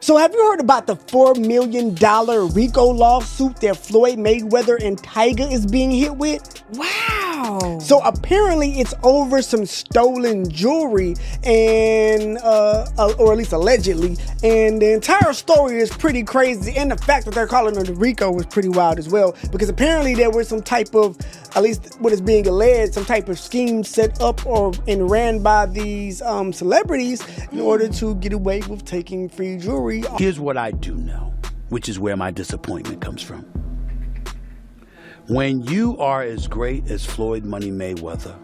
So have you heard about the $4 million RICO lawsuit that Floyd Mayweather and Tiger is being hit with? Wow. So apparently it's over some stolen jewelry and, or at least allegedly. And the entire story is pretty crazy. And the fact that they're calling it RICO was pretty wild as well. Because apparently there was some type of, at least what is being alleged, some type of scheme set up and ran by these celebrities in order to get away with taking free jewelry. Here's what I do know, which is where my disappointment comes from. When you are as great as Floyd Money Mayweather,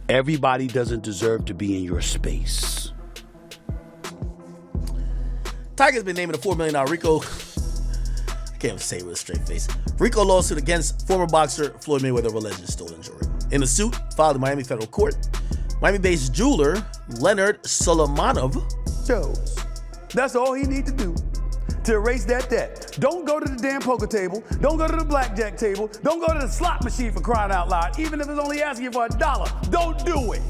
everybody doesn't deserve to be in your space. Tiger's been named a $4 million RICO. I can't even say it with a straight face. RICO lawsuit against former boxer Floyd Mayweather of alleged stolen jewelry. In the suit filed in Miami federal court, Miami-based jeweler Leonard Solomonov chose. That's all he need to do to erase that debt. Don't go to the damn poker table. Don't go to the blackjack table. Don't go to the slot machine for crying out loud, even if it's only asking you for $1. Don't do it.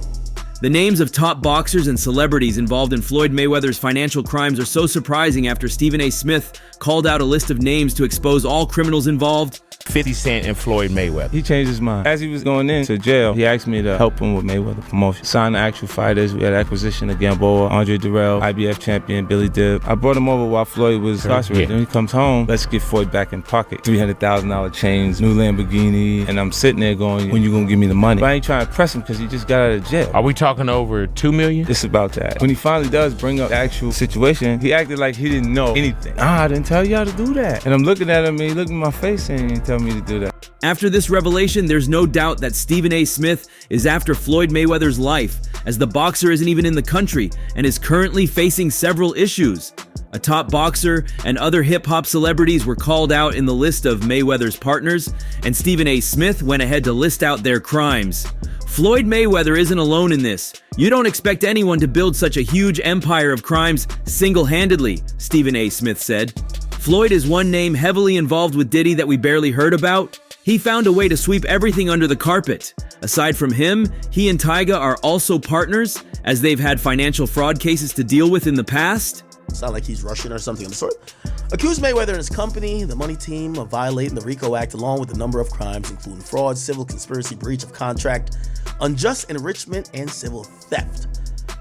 The names of top boxers and celebrities involved in Floyd Mayweather's financial crimes are so surprising after Stephen A. Smith called out a list of names to expose all criminals involved. 50 Cent and Floyd Mayweather. He changed his mind. As he was going into jail, he asked me to help him with Mayweather promotion. Signed the actual fighters. We had acquisition of Gamboa, Andre Durrell, IBF champion, Billy Dibb. I brought him over while Floyd was incarcerated. Then he comes home, let's get Floyd back in pocket. $300,000 chains, new Lamborghini. And I'm sitting there going, when you gonna give me the money? But I ain't trying to press him because he just got out of jail. Are we talking over $2 million? It's about that. When he finally does bring up the actual situation, he acted like he didn't know anything. I didn't tell y'all to do that. And I'm looking at him and he looked in my face and he didn't tell me to do that. After this revelation, there's no doubt that Stephen A. Smith is after Floyd Mayweather's life, as the boxer isn't even in the country and is currently facing several issues. A top boxer and other hip-hop celebrities were called out in the list of Mayweather's partners, and Stephen A. Smith went ahead to list out their crimes. Floyd Mayweather isn't alone in this. You don't expect anyone to build such a huge empire of crimes single-handedly, Stephen A. Smith said. Floyd is one name heavily involved with Diddy that we barely heard about. He found a way to sweep everything under the carpet. Aside from him, he and Tyga are also partners, as they've had financial fraud cases to deal with in the past. Sound like he's Russian or something of the sort. Accused Mayweather and his company, the Money Team, of violating the RICO Act along with a number of crimes, including fraud, civil conspiracy, breach of contract, unjust enrichment, and civil theft.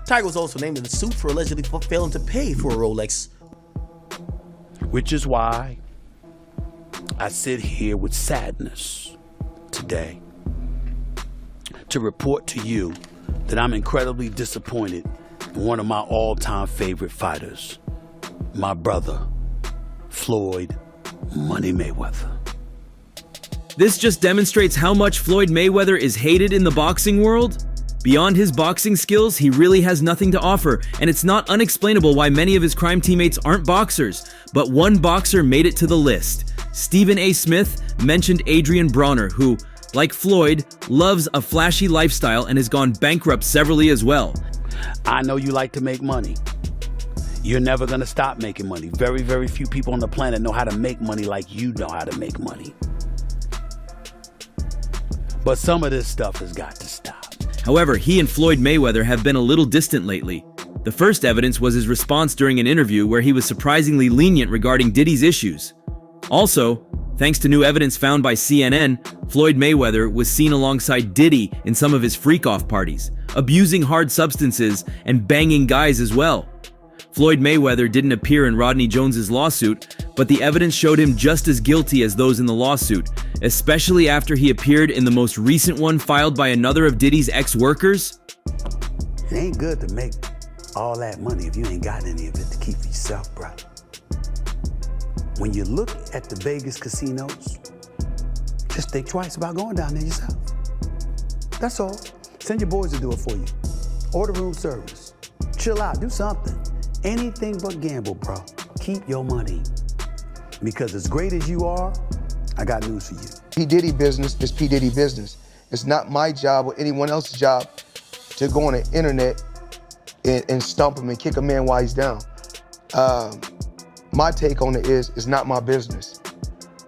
Tyga was also named in the suit for allegedly failing to pay for a Rolex. Which is why I sit here with sadness today to report to you that I'm incredibly disappointed in one of my all-time favorite fighters, my brother, Floyd Money Mayweather. This just demonstrates how much Floyd Mayweather is hated in the boxing world. Beyond his boxing skills, he really has nothing to offer, and it's not unexplainable why many of his crime teammates aren't boxers. But one boxer made it to the list. Stephen A. Smith mentioned Adrien Broner, who, like Floyd, loves a flashy lifestyle and has gone bankrupt severally as well. I know you like to make money. You're never gonna stop making money. Very, very few people on the planet know how to make money like you know how to make money. But some of this stuff has got to stop. However, he and Floyd Mayweather have been a little distant lately. The first evidence was his response during an interview where he was surprisingly lenient regarding Diddy's issues. Also, thanks to new evidence found by CNN, Floyd Mayweather was seen alongside Diddy in some of his freak-off parties, abusing hard substances and banging guys as well. Floyd Mayweather didn't appear in Rodney Jones's lawsuit, but the evidence showed him just as guilty as those in the lawsuit, especially after he appeared in the most recent one filed by another of Diddy's ex-workers. It ain't good to make all that money if you ain't got any of it to keep for yourself, bro. When you look at the Vegas casinos, just think twice about going down there yourself. That's all. Send your boys to do it for you. Order room service. Chill out, do something. Anything but gamble, bro. Keep your money. Because as great as you are, I got news for you. P. Diddy business is P. Diddy business. It's not my job or anyone else's job to go on the internet and stump him and kick a man while he's down. My take on it is, it's not my business.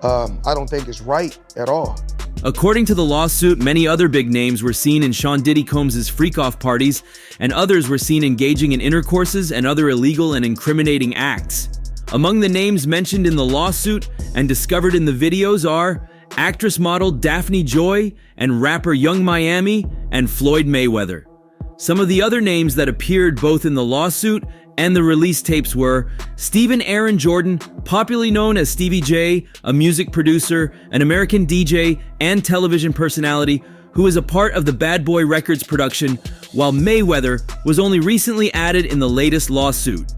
I don't think it's right at all. According to the lawsuit, many other big names were seen in Sean Diddy Combs' freak-off parties, and others were seen engaging in intercourses and other illegal and incriminating acts. Among the names mentioned in the lawsuit and discovered in the videos are actress model Daphne Joy and rapper Young Miami and Floyd Mayweather. Some of the other names that appeared both in the lawsuit and the release tapes were Stephen Aaron Jordan, popularly known as Stevie J, a music producer, an American DJ, and television personality who is a part of the Bad Boy Records production, while Mayweather was only recently added in the latest lawsuit.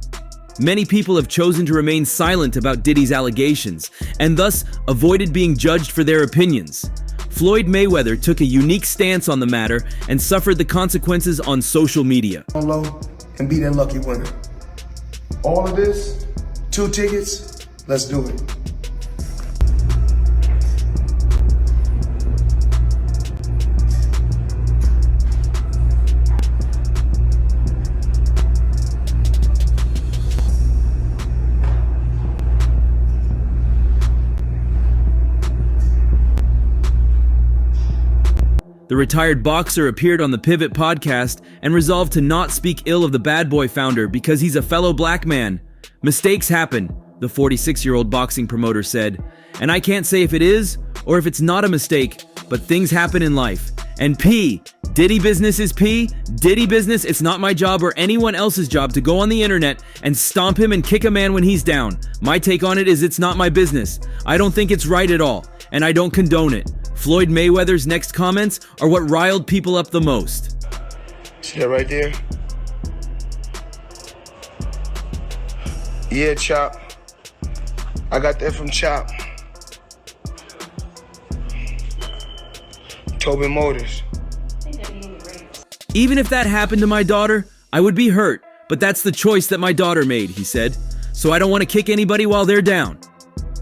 Many people have chosen to remain silent about Diddy's allegations and thus avoided being judged for their opinions. Floyd Mayweather took a unique stance on the matter and suffered the consequences on social media. Low and be that lucky winner. All of this, 2 tickets, let's do it. The retired boxer appeared on the Pivot podcast and resolved to not speak ill of the Bad Boy founder because he's a fellow black man. Mistakes happen, the 46-year-old boxing promoter said, and I can't say if it is or if it's not a mistake, but things happen in life. And P, Diddy business is P, Diddy business, it's not my job or anyone else's job to go on the internet and stomp him and kick a man when he's down. My take on it is it's not my business. I don't think it's right at all, and I don't condone it. Floyd Mayweather's next comments are what riled people up the most. See that right there? Yeah, Chop. I got that from Chop. Tobin Motors. Even if that happened to my daughter, I would be hurt, but that's the choice that my daughter made, he said. So I don't want to kick anybody while they're down.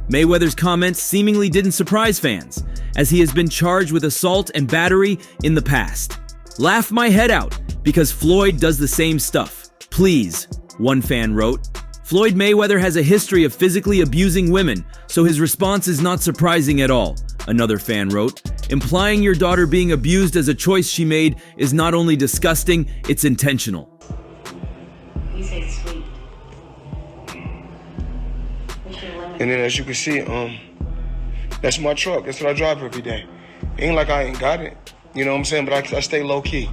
Mayweather's comments seemingly didn't surprise fans, as he has been charged with assault and battery in the past. Laugh my head out, because Floyd does the same stuff. Please, one fan wrote. Floyd Mayweather has a history of physically abusing women, so his response is not surprising at all, another fan wrote. Implying your daughter being abused as a choice she made is not only disgusting, it's intentional. You say sweet. And then as you can see, that's my truck. That's what I drive every day. Ain't like I ain't got it. You know what I'm saying? But I stay low key.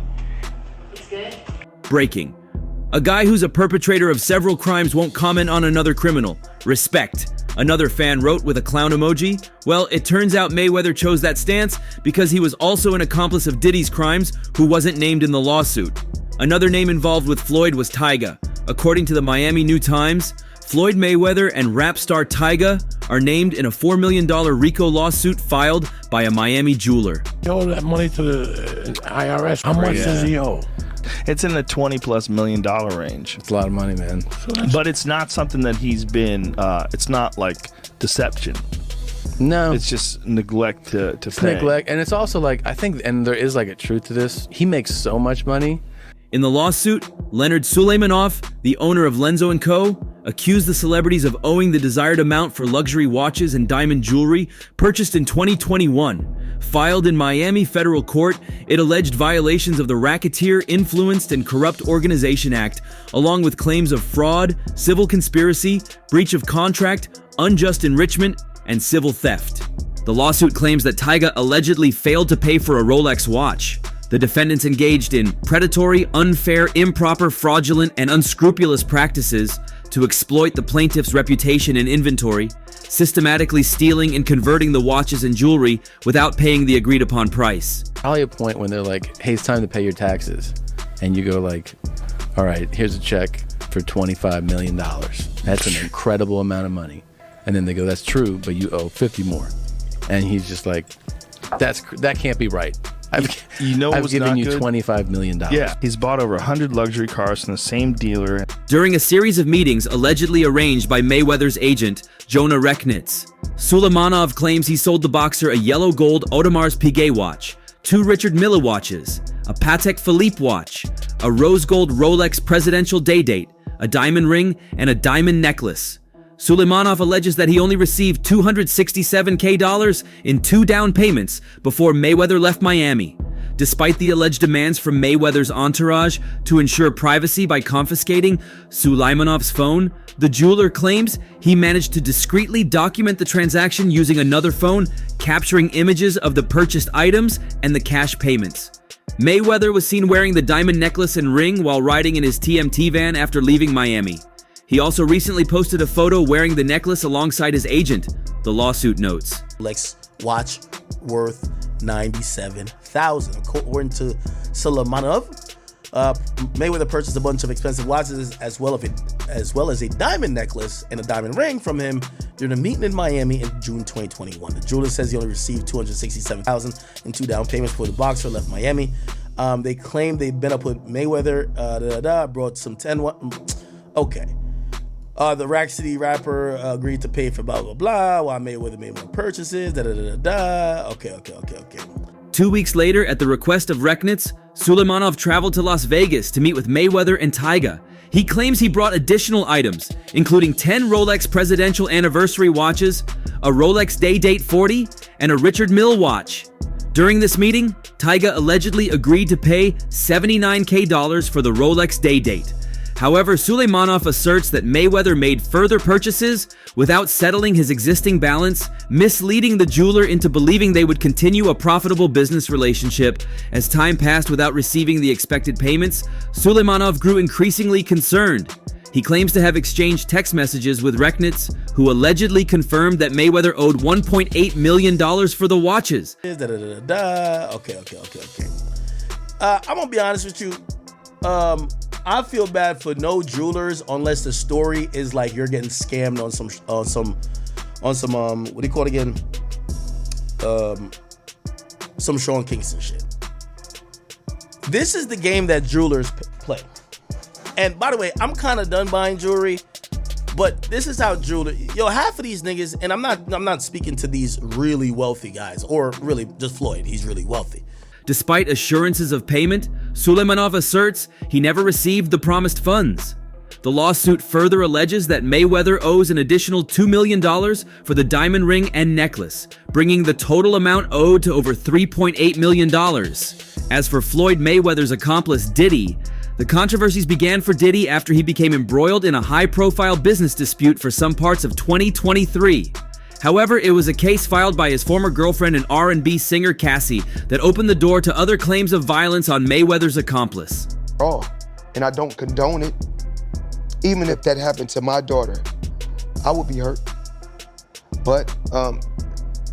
It's good. Breaking. A guy who's a perpetrator of several crimes won't comment on another criminal. Respect. Another fan wrote with a clown emoji. Well, it turns out Mayweather chose that stance because he was also an accomplice of Diddy's crimes who wasn't named in the lawsuit. Another name involved with Floyd was Tyga. According to the Miami New Times, Floyd Mayweather and rap star Tyga are named in a $4 million RICO lawsuit filed by a Miami jeweler. He owed that money to the IRS. How much does he owe? It's in the $20+ million range. It's a lot of money, man. But it's not something that he's been, it's not like deception. No. It's just neglect to pay. Neglect. And it's also like, I think, and there is like a truth to this, he makes so much money. In the lawsuit, Leonard Suleimanov, the owner of Lenzo & Co., accused the celebrities of owing the desired amount for luxury watches and diamond jewelry purchased in 2021. Filed in Miami federal court, it alleged violations of the Racketeer, Influenced, and Corrupt Organization Act, along with claims of fraud, civil conspiracy, breach of contract, unjust enrichment, and civil theft. The lawsuit claims that Tyga allegedly failed to pay for a Rolex watch. The defendants engaged in predatory, unfair, improper, fraudulent, and unscrupulous practices to exploit the plaintiff's reputation and inventory, systematically stealing and converting the watches and jewelry without paying the agreed-upon price. Probably a point when they're like, hey, it's time to pay your taxes. And you go like, all right, here's a check for $25 million. That's an incredible amount of money. And then they go, that's true, but you owe 50 more. And he's just like, that can't be right. I've given you $25 million. Yeah, he's bought over 100 luxury cars from the same dealer. During a series of meetings allegedly arranged by Mayweather's agent, Jonah Rechnitz, Suleimanov claims he sold the boxer a yellow gold Audemars Piguet watch, 2 Richard Mille watches, a Patek Philippe watch, a rose gold Rolex presidential day date, a diamond ring, and a diamond necklace. Sulejmanov alleges that he only received $267K in 2 down payments before Mayweather left Miami. Despite the alleged demands from Mayweather's entourage to ensure privacy by confiscating Sulejmanov's phone, the jeweler claims he managed to discreetly document the transaction using another phone, capturing images of the purchased items and the cash payments. Mayweather was seen wearing the diamond necklace and ring while riding in his TMT van after leaving Miami. He also recently posted a photo wearing the necklace alongside his agent, the lawsuit notes. Rolex watch worth $97,000. According to Sulejmanov, Mayweather purchased a bunch of expensive watches as well as a diamond necklace and a diamond ring from him during a meeting in Miami in June 2021. The jeweler says he only received $267,000 in 2 down payments before the boxer left Miami. They claim they've been up with Mayweather, brought some 10. Okay. The Rack City rapper agreed to pay for blah, blah, blah, while Mayweather made more purchases, Okay. 2 weeks later, at the request of Rechnitz, Sulejmanov traveled to Las Vegas to meet with Mayweather and Tyga. He claims he brought additional items, including 10 Rolex presidential anniversary watches, a Rolex Day Date 40, and a Richard Mille watch. During this meeting, Tyga allegedly agreed to pay $79K for the Rolex Day Date. However, Sulejmanov asserts that Mayweather made further purchases without settling his existing balance, misleading the jeweler into believing they would continue a profitable business relationship. As time passed without receiving the expected payments, Sulejmanov grew increasingly concerned. He claims to have exchanged text messages with Rechnitz, who allegedly confirmed that Mayweather owed $1.8 million for the watches. Okay. I'm gonna be honest with you. I feel bad for no jewelers unless the story is like you're getting scammed on some what do you call it again? Some Sean Kingston shit. This is the game that jewelers play. And by the way, I'm kind of done buying jewelry, but this is how half of these niggas, and I'm not speaking to these really wealthy guys, or really just Floyd, he's really wealthy. Despite assurances of payment, Sulejmanov asserts he never received the promised funds. The lawsuit further alleges that Mayweather owes an additional $2 million for the diamond ring and necklace, bringing the total amount owed to over $3.8 million. As for Floyd Mayweather's accomplice Diddy, the controversies began for Diddy after he became embroiled in a high-profile business dispute for some parts of 2023. However, it was a case filed by his former girlfriend and R&B singer Cassie that opened the door to other claims of violence on Mayweather's accomplice. And I don't condone it. Even if that happened to my daughter, I would be hurt. But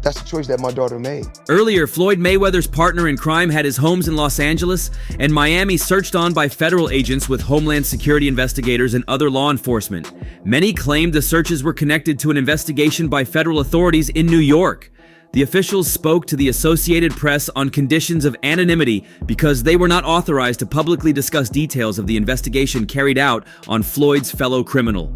that's the choice that my daughter made. Earlier, Floyd Mayweather's partner in crime had his homes in Los Angeles and Miami searched on by federal agents with Homeland Security investigators and other law enforcement. Many claimed the searches were connected to an investigation by federal authorities in New York. The officials spoke to the Associated Press on conditions of anonymity because they were not authorized to publicly discuss details of the investigation carried out on Floyd's fellow criminal.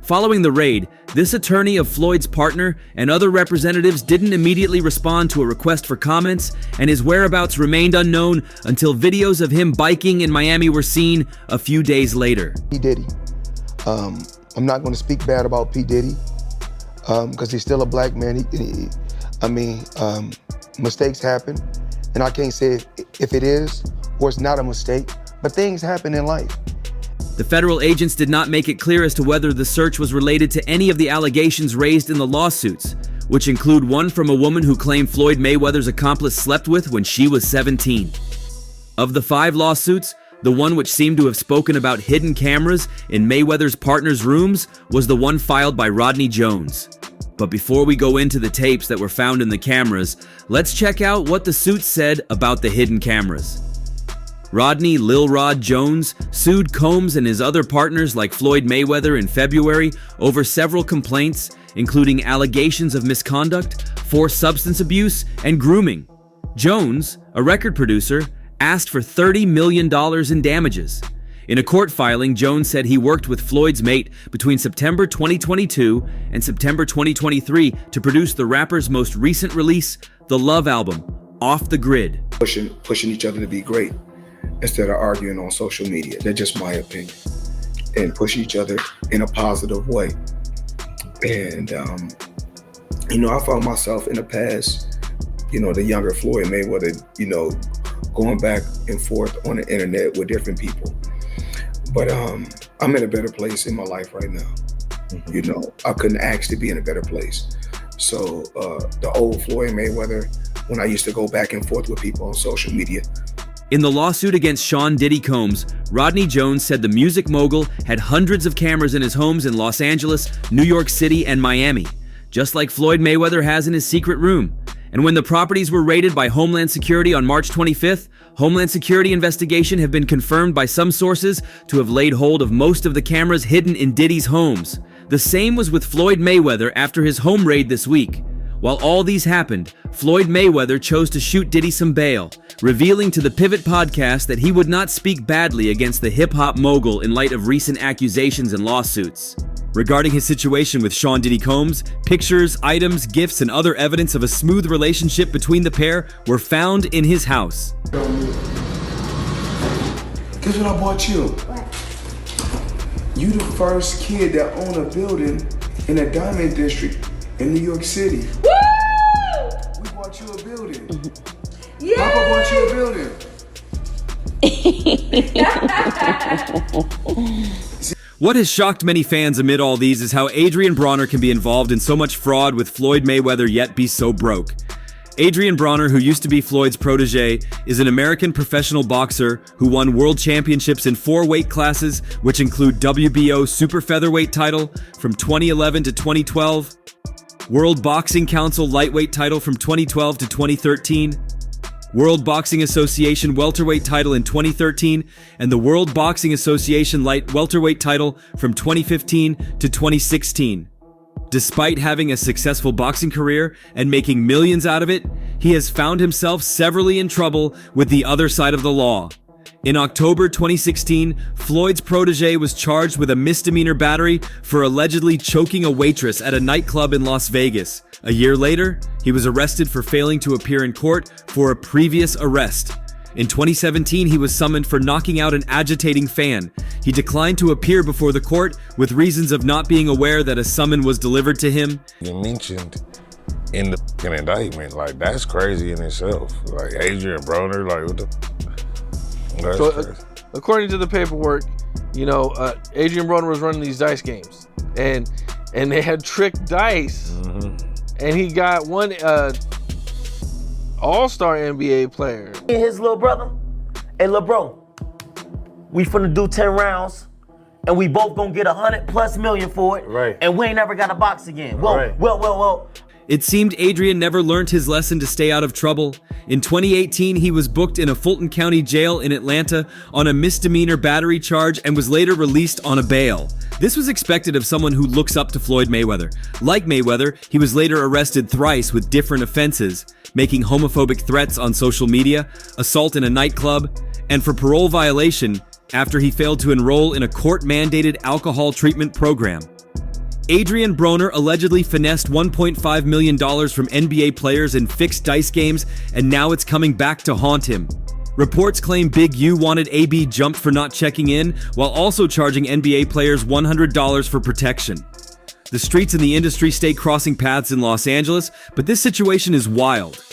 Following the raid, this attorney of Floyd's partner and other representatives didn't immediately respond to a request for comments, and his whereabouts remained unknown until videos of him biking in Miami were seen a few days later. P. Diddy. I'm not going to speak bad about P. Diddy because he's still a black man. Mistakes happen, and I can't say if it is or it's not a mistake, but things happen in life. The federal agents did not make it clear as to whether the search was related to any of the allegations raised in the lawsuits, which include one from a woman who claimed Floyd Mayweather's accomplice slept with when she was 17. Of the 5 lawsuits, the one which seemed to have spoken about hidden cameras in Mayweather's partner's rooms was the one filed by Rodney Jones. But before we go into the tapes that were found in the cameras, let's check out what the suit said about the hidden cameras. Rodney Lil Rod Jones sued Combs and his other partners like Floyd Mayweather in February over several complaints, including allegations of misconduct, forced substance abuse, and grooming. Jones, a record producer, asked for $30 million in damages. In a court filing, Jones said he worked with Floyd's mate between September 2022 and September 2023 to produce the rapper's most recent release, the Love album, Off the Grid. Pushing each other to be great instead of arguing on social media. That's just my opinion. And push each other in a positive way. And, I found myself in the past, the younger Floyd Mayweather, going back and forth on the internet with different people. But I'm in a better place in my life right now. I couldn't actually be in a better place. So the old Floyd Mayweather, when I used to go back and forth with people on social media. In the lawsuit against Sean Diddy Combs, Rodney Jones said the music mogul had hundreds of cameras in his homes in Los Angeles, New York City, and Miami, just like Floyd Mayweather has in his secret room. And when the properties were raided by Homeland Security on March 25th, Homeland Security investigation have been confirmed by some sources to have laid hold of most of the cameras hidden in Diddy's homes. The same was with Floyd Mayweather after his home raid this week. While all these happened, Floyd Mayweather chose to shoot Diddy some bail, revealing to the Pivot podcast that he would not speak badly against the hip-hop mogul in light of recent accusations and lawsuits. Regarding his situation with Sean Diddy Combs, pictures, items, gifts, and other evidence of a smooth relationship between the pair were found in his house. Guess what I bought you? What? You the first kid that owned a building in the Diamond District in New York City. Woo! We bought you a building. Yay! Papa bought you a building. What has shocked many fans amid all these is how Adrien Broner can be involved in so much fraud with Floyd Mayweather yet be so broke. Adrien Broner, who used to be Floyd's protege, is an American professional boxer who won world championships in 4 weight classes, which include WBO super featherweight title from 2011 to 2012, World Boxing Council lightweight title from 2012 to 2013, World Boxing Association welterweight title in 2013, and the World Boxing Association light welterweight title from 2015 to 2016. Despite having a successful boxing career and making millions out of it, he has found himself severally in trouble with the other side of the law. In October 2016, Floyd's protege was charged with a misdemeanor battery for allegedly choking a waitress at a nightclub in Las Vegas. A year later, he was arrested for failing to appear in court for a previous arrest. In 2017, he was summoned for knocking out an agitating fan. He declined to appear before the court with reasons of not being aware that a summon was delivered to him. You mentioned in the indictment, that's crazy in itself. Adrien Broner, what the... So, according to the paperwork, Adrien Broner was running these dice games, and they had tricked dice, and he got one all-star NBA player. His little brother, hey, little bro, we finna do 10 rounds, and we both gonna get $100+ million for it, right? And we ain't never got a box again. Well. It seemed Adrien never learned his lesson to stay out of trouble. In 2018, he was booked in a Fulton County jail in Atlanta on a misdemeanor battery charge and was later released on a bail. This was expected of someone who looks up to Floyd Mayweather. Like Mayweather, he was later arrested thrice with different offenses, making homophobic threats on social media, assault in a nightclub, and for parole violation after he failed to enroll in a court-mandated alcohol treatment program. Adrien Broner allegedly finessed $1.5 million from NBA players in fixed dice games, and now it's coming back to haunt him. Reports claim Big U wanted AB jumped for not checking in, while also charging NBA players $100 for protection. The streets and the industry stay crossing paths in Los Angeles, but this situation is wild.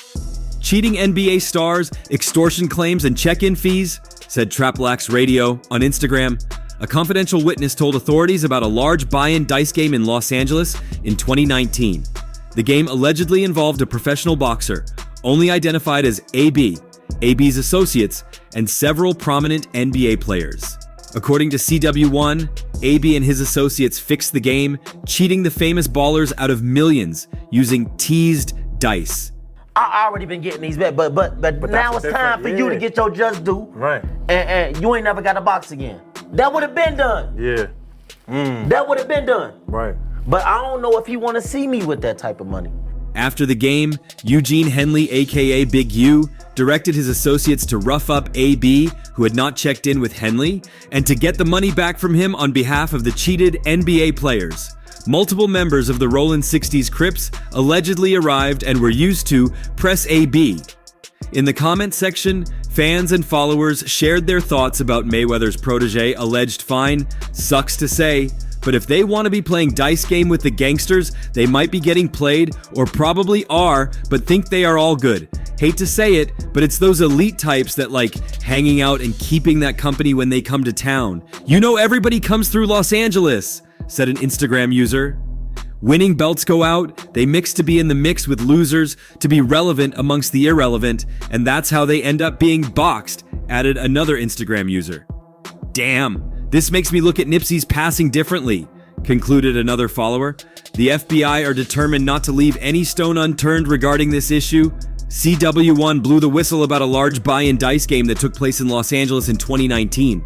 Cheating NBA stars, extortion claims, and check-in fees, said Traplax Radio on Instagram. A confidential witness told authorities about a large buy-in dice game in Los Angeles in 2019. The game allegedly involved a professional boxer, only identified as AB, AB's associates, and several prominent NBA players. According to CW1, AB and his associates fixed the game, cheating the famous ballers out of millions using teased dice. I already been getting these bets, but now it's time for you to get your just due. Right. And you ain't never got a box again. That would have been done. Yeah. That would have been done. Right. But I don't know if he want to see me with that type of money. After the game, Eugene Henley, aka Big U, directed his associates to rough up AB, who had not checked in with Henley, and to get the money back from him on behalf of the cheated NBA players. Multiple members of the Rollin' 60s Crips allegedly arrived and were used to press AB. In the comment section, fans and followers shared their thoughts about Mayweather's protege alleged fine. Sucks to say, but if they want to be playing dice game with the gangsters, they might be getting played, or probably are, but think they are all good. Hate to say it, but it's those elite types that like hanging out and keeping that company when they come to town. You know, everybody comes through Los Angeles, said an Instagram user. Winning belts go out, they mix to be in the mix with losers, to be relevant amongst the irrelevant, and that's how they end up being boxed, added another Instagram user. Damn, this makes me look at Nipsey's passing differently, concluded another follower. The FBI are determined not to leave any stone unturned regarding this issue. CW1 blew the whistle about a large buy-in dice game that took place in Los Angeles in 2019.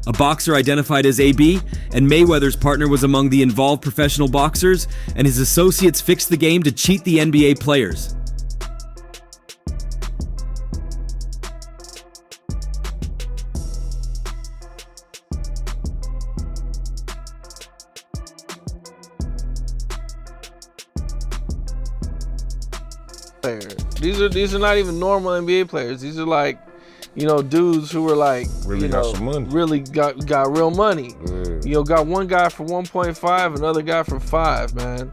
A boxer identified as AB, and Mayweather's partner was among the involved professional boxers, and his associates fixed the game to cheat the NBA players. These are not even normal NBA players. These are like, you know, dudes who were like, really got some money. Really got real money. Yeah. You know, got one guy for 1.5, another guy for 5, man.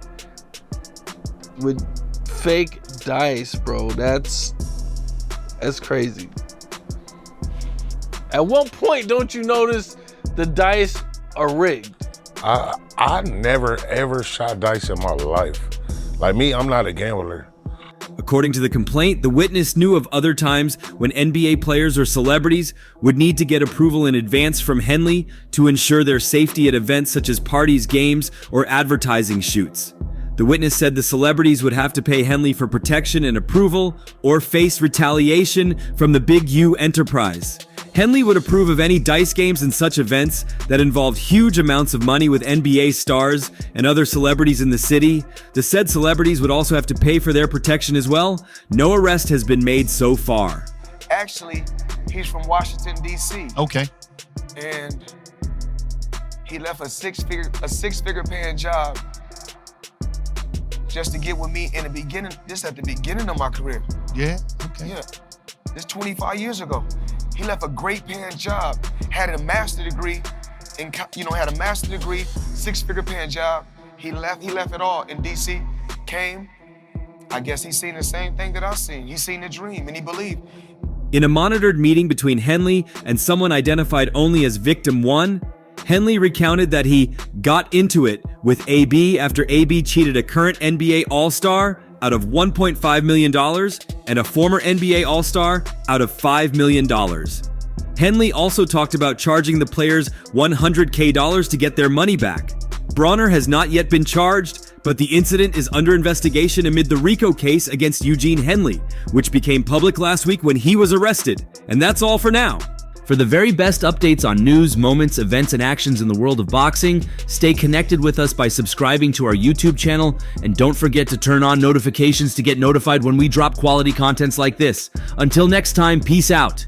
With fake dice, bro. That's crazy. At what point don't you notice the dice are rigged? I never ever shot dice in my life. Like me, I'm not a gambler. According to the complaint, the witness knew of other times when NBA players or celebrities would need to get approval in advance from Henley to ensure their safety at events such as parties, games, or advertising shoots. The witness said the celebrities would have to pay Henley for protection and approval or face retaliation from the Big U enterprise. Henley would approve of any dice games and such events that involved huge amounts of money with NBA stars and other celebrities in the city. The said celebrities would also have to pay for their protection as well. No arrest has been made so far. Actually, he's from Washington, D.C. Okay. And he left a six-figure paying job just to get with me in the beginning, just at the beginning of my career. Yeah, okay. Yeah, this 25 years ago. He left a great paying job, had a master's degree, had a master's degree, six-figure paying job. He left it all in DC, came. I guess he's seen the same thing that I've seen. He's seen the dream and he believed. In a monitored meeting between Henley and someone identified only as Victim 1, Henley recounted that he got into it with AB after AB cheated a current NBA All-Star out of $1.5 million and a former NBA All-Star out of $5 million. Henley also talked about charging the players $100K to get their money back. Broner has not yet been charged, but the incident is under investigation amid the RICO case against Eugene Henley, which became public last week when he was arrested. And that's all for now. For the very best updates on news, moments, events, and actions in the world of boxing, stay connected with us by subscribing to our YouTube channel, and don't forget to turn on notifications to get notified when we drop quality contents like this. Until next time, peace out.